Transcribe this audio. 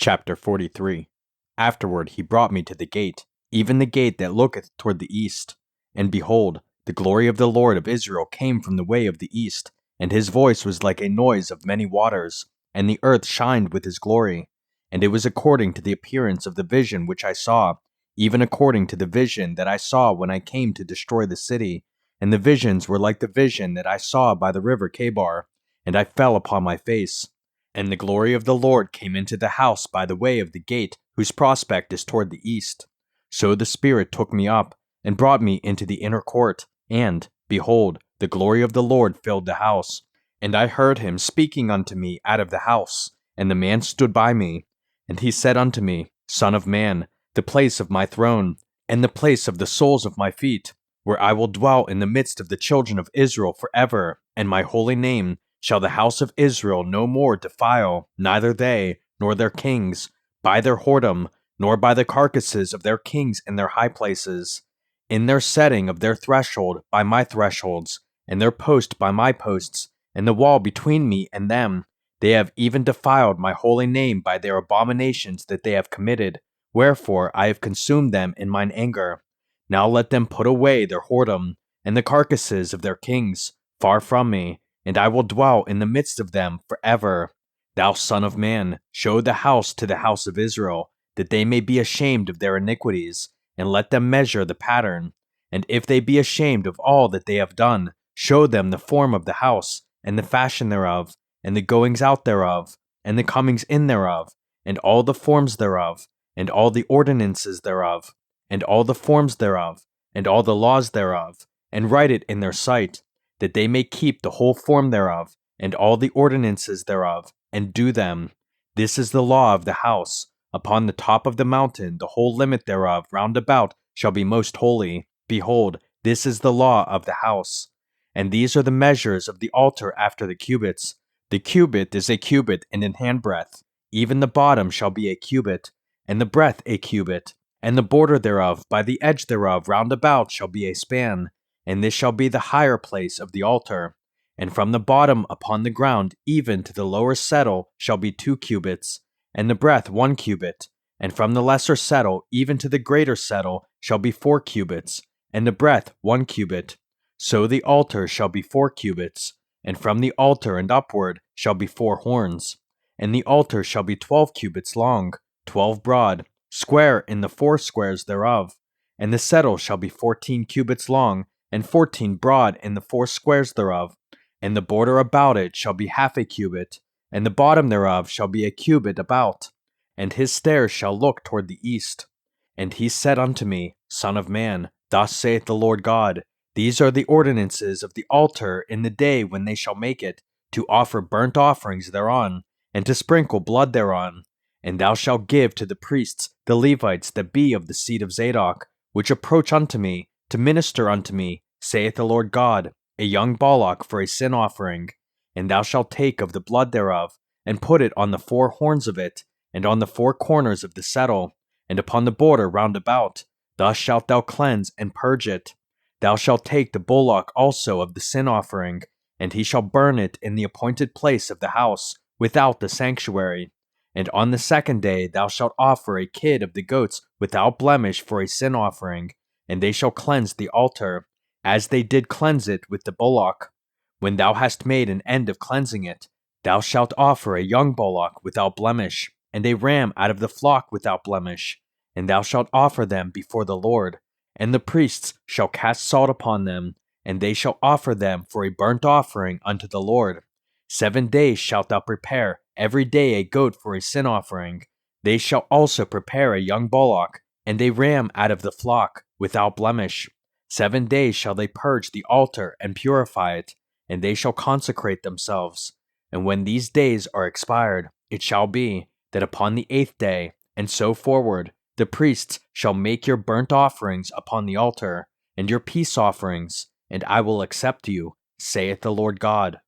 Chapter 43. Afterward he brought me to the gate, even the gate that looketh toward the east. And behold, the glory of the Lord of Israel came from the way of the east, and his voice was like a noise of many waters, and the earth shined with his glory. And it was according to the appearance of the vision which I saw, even according to the vision that I saw when I came to destroy the city. And the visions were like the vision that I saw by the river Chebar, and I fell upon my face. And the glory of the Lord came into the house by the way of the gate, whose prospect is toward the east. So the Spirit took me up, and brought me into the inner court, and, behold, the glory of the Lord filled the house. And I heard him speaking unto me out of the house, and the man stood by me. And he said unto me, Son of man, the place of my throne, and the place of the soles of my feet, where I will dwell in the midst of the children of Israel forever, and my holy name shall the house of Israel no more defile, neither they, nor their kings, by their whoredom, nor by the carcasses of their kings in their high places, in their setting of their threshold by my thresholds, and their post by my posts, and the wall between me and them. They have even defiled my holy name by their abominations that they have committed, wherefore I have consumed them in mine anger. Now let them put away their whoredom, and the carcasses of their kings, far from me, and I will dwell in the midst of them forever. Thou son of man, show the house to the house of Israel, that they may be ashamed of their iniquities, and let them measure the pattern. And if they be ashamed of all that they have done, show them the form of the house, and the fashion thereof, and the goings out thereof, and the comings in thereof, and all the forms thereof, and all the ordinances thereof, and all the forms thereof, and all the laws thereof, and write it in their sight, that they may keep the whole form thereof, and all the ordinances thereof, and do them. This is the law of the house. Upon the top of the mountain, the whole limit thereof round about shall be most holy. Behold, this is the law of the house. And these are the measures of the altar after the cubits. The cubit is a cubit and an handbreadth. Even the bottom shall be a cubit, and the breadth a cubit, and the border thereof by the edge thereof round about shall be a span. And this shall be the higher place of the altar. And from the bottom upon the ground even to the lower settle shall be 2 cubits, and the breadth 1 cubit. And from the lesser settle even to the greater settle shall be 4 cubits, and the breadth 1 cubit. So the altar shall be 4 cubits, and from the altar and upward shall be 4 horns. And the altar shall be 12 cubits long, 12 broad, square in the 4 squares thereof. And the settle shall be 14 cubits long, and 14 broad in the 4 squares thereof. And the border about it shall be half a cubit, and the bottom thereof shall be a cubit about. And his stairs shall look toward the east. And he said unto me, Son of man, thus saith the Lord God, These are the ordinances of the altar in the day when they shall make it, to offer burnt offerings thereon, and to sprinkle blood thereon. And thou shalt give to the priests, the Levites that be of the seed of Zadok, which approach unto me, to minister unto me, saith the Lord God, a young bullock for a sin offering. And thou shalt take of the blood thereof, and put it on the 4 horns of it, and on the 4 corners of the settle, and upon the border round about. Thus shalt thou cleanse and purge it. Thou shalt take the bullock also of the sin offering, and he shall burn it in the appointed place of the house, without the sanctuary. And on the 2nd day thou shalt offer a kid of the goats without blemish for a sin offering, and they shall cleanse the altar, as they did cleanse it with the bullock. When thou hast made an end of cleansing it, thou shalt offer a young bullock without blemish, and a ram out of the flock without blemish, and thou shalt offer them before the Lord. And the priests shall cast salt upon them, and they shall offer them for a burnt offering unto the Lord. 7 days shalt thou prepare every day a goat for a sin offering. They shall also prepare a young bullock, and a ram out of the flock, without blemish. 7 days shall they purge the altar and purify it, and they shall consecrate themselves. And when these days are expired, it shall be, that upon the 8th day, and so forward, the priests shall make your burnt offerings upon the altar, and your peace offerings, and I will accept you, saith the Lord God.